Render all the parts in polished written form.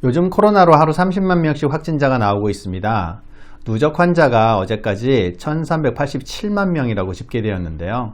요즘 코로나로 하루 30만 명씩 확진자가 나오고 있습니다. 누적 환자가 어제까지 1387만 명이라고 집계되었는데요.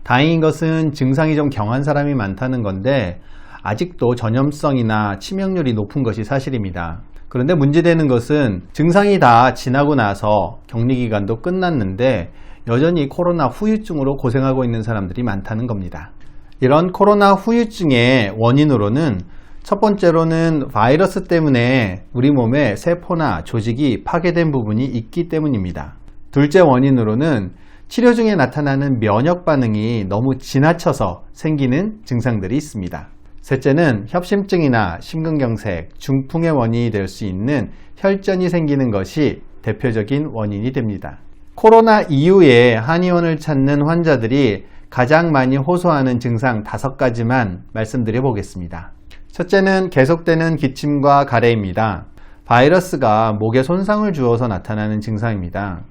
다행인 것은 증상이 좀 경한 사람이 많다는 건데 아직도 전염성이나 치명률이 높은 것이 사실입니다. 그런데 문제되는 것은 증상이 다 지나고 나서 격리기간도 끝났는데 여전히 코로나 후유증으로 고생하고 있는 사람들이 많다는 겁니다. 이런 코로나 후유증의 원인으로는 첫 번째로는 바이러스 때문에 우리 몸의 세포나 조직이 파괴된 부분이 있기 때문입니다. 둘째 원인으로는 치료 중에 나타나는 면역 반응이 너무 지나쳐서 생기는 증상들이 있습니다. 셋째는 협심증이나 심근경색, 중풍의 원인이 될 수 있는 혈전이 생기는 것이 대표적인 원인이 됩니다. 코로나 이후에 한의원을 찾는 환자들이 가장 많이 호소하는 증상 5가지만 말씀드려 보겠습니다. 첫째는 계속되는 기침과 가래입니다. 바이러스가 목에 손상을 주어서 나타나는 증상입니다.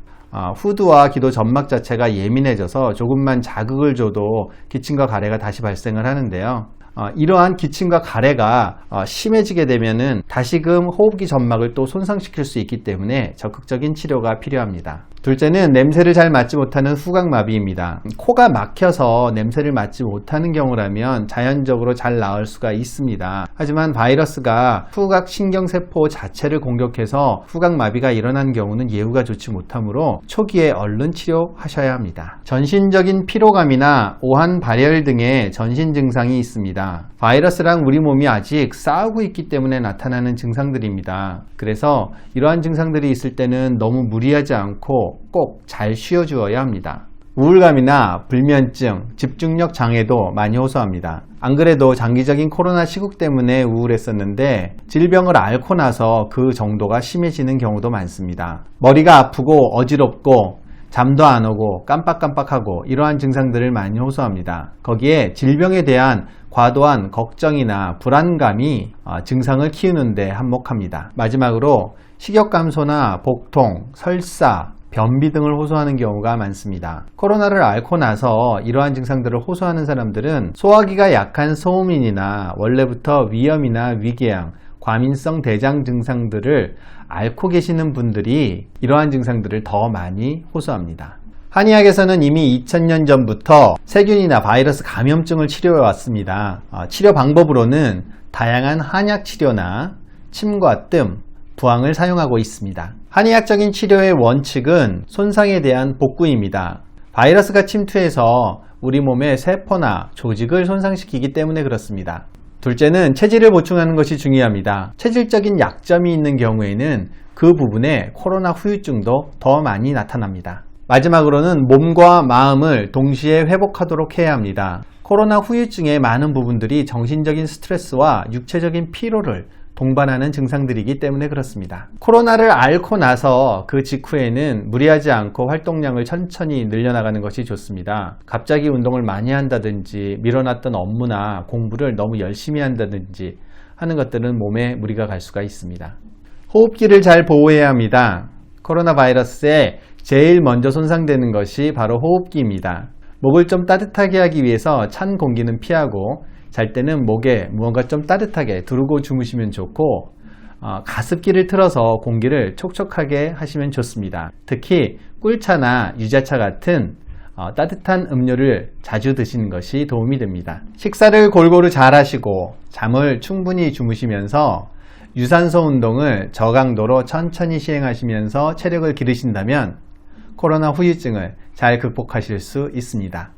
후두와 기도 점막 자체가 예민해져서 조금만 자극을 줘도 기침과 가래가 다시 발생을 하는데요. 이러한 기침과 가래가 심해지게 되면은 다시금 호흡기 점막을 또 손상시킬 수 있기 때문에 적극적인 치료가 필요합니다. 둘째는 냄새를 잘 맡지 못하는 후각마비입니다. 코가 막혀서 냄새를 맡지 못하는 경우라면 자연적으로 잘 나을 수가 있습니다. 하지만 바이러스가 후각신경세포 자체를 공격해서 후각마비가 일어난 경우는 예후가 좋지 못하므로 초기에 얼른 치료하셔야 합니다. 전신적인 피로감이나 오한 발열 등의 전신 증상이 있습니다. 바이러스랑 우리 몸이 아직 싸우고 있기 때문에 나타나는 증상들입니다. 그래서 이러한 증상들이 있을 때는 너무 무리하지 않고 꼭 잘 쉬어주어야 합니다. 우울감이나 불면증, 집중력 장애도 많이 호소합니다. 안 그래도 장기적인 코로나 시국 때문에 우울했었는데 질병을 앓고 나서 그 정도가 심해지는 경우도 많습니다. 머리가 아프고 어지럽고 잠도 안 오고 깜빡깜빡하고 이러한 증상들을 많이 호소합니다. 거기에 질병에 대한 과도한 걱정이나 불안감이 증상을 키우는데 한몫합니다. 마지막으로 식욕 감소나 복통, 설사, 변비 등을 호소하는 경우가 많습니다. 코로나를 앓고 나서 이러한 증상들을 호소하는 사람들은 소화기가 약한 소음인이나 원래부터 위염이나 위궤양, 과민성 대장 증상들을 앓고 계시는 분들이 이러한 증상들을 더 많이 호소합니다. 한의학에서는 이미 2000년 전부터 세균이나 바이러스 감염증을 치료해 왔습니다. 치료 방법으로는 다양한 한약 치료나 침과 뜸, 부항을 사용하고 있습니다. 한의학적인 치료의 원칙은 손상에 대한 복구입니다. 바이러스가 침투해서 우리 몸의 세포나 조직을 손상시키기 때문에 그렇습니다. 둘째는 체질을 보충하는 것이 중요합니다. 체질적인 약점이 있는 경우에는 그 부분에 코로나 후유증도 더 많이 나타납니다. 마지막으로는 몸과 마음을 동시에 회복하도록 해야 합니다. 코로나 후유증의 많은 부분들이 정신적인 스트레스와 육체적인 피로를 동반하는 증상들이기 때문에 그렇습니다. 코로나를 앓고 나서 그 직후에는 무리하지 않고 활동량을 천천히 늘려나가는 것이 좋습니다. 갑자기 운동을 많이 한다든지 밀어놨던 업무나 공부를 너무 열심히 한다든지 하는 것들은 몸에 무리가 갈 수가 있습니다. 호흡기를 잘 보호해야 합니다. 코로나 바이러스에 제일 먼저 손상되는 것이 바로 호흡기입니다. 목을 좀 따뜻하게 하기 위해서 찬 공기는 피하고 잘 때는 목에 무언가 좀 따뜻하게 두르고 주무시면 좋고 가습기를 틀어서 공기를 촉촉하게 하시면 좋습니다. 특히 꿀차나 유자차 같은 따뜻한 음료를 자주 드시는 것이 도움이 됩니다. 식사를 골고루 잘 하시고 잠을 충분히 주무시면서 유산소 운동을 저강도로 천천히 시행하시면서 체력을 기르신다면 코로나 후유증을 잘 극복하실 수 있습니다.